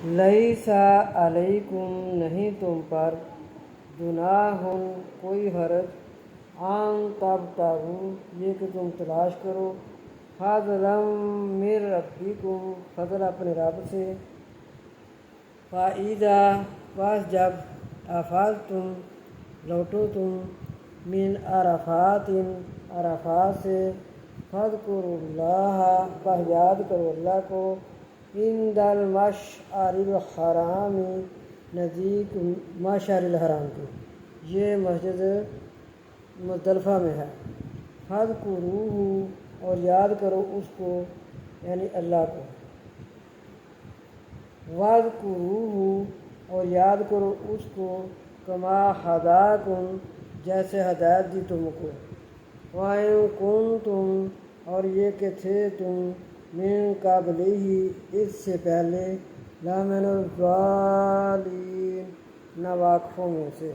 لیسا علیکم نہیں تم پر جناح کوئی حرج ان تبتغوا یہ کہ تم تلاش کرو فضلا من ربکم فضل اپنے رب سے فَإِذَا پس جب افضتم لوٹو تم من عرفات عرفات سے فاذکروا اللہ پس یاد کرو اللہ کو عند المشعر الحرام نزدیک مشعر الحرام کے یہ مسجد مزدلفہ میں ہے فاذکروہ اور یاد کرو اس کو یعنی اللہ کو وَاذْكُرُوهُ اور یاد کرو اس کو کما ہداکم جیسے ہدایت دی تم کو وَإِن كُنتُم اور یہ کہ تھے تم من قبلہ اس سے پہلے لمن الضالین ناواقفوں میں سے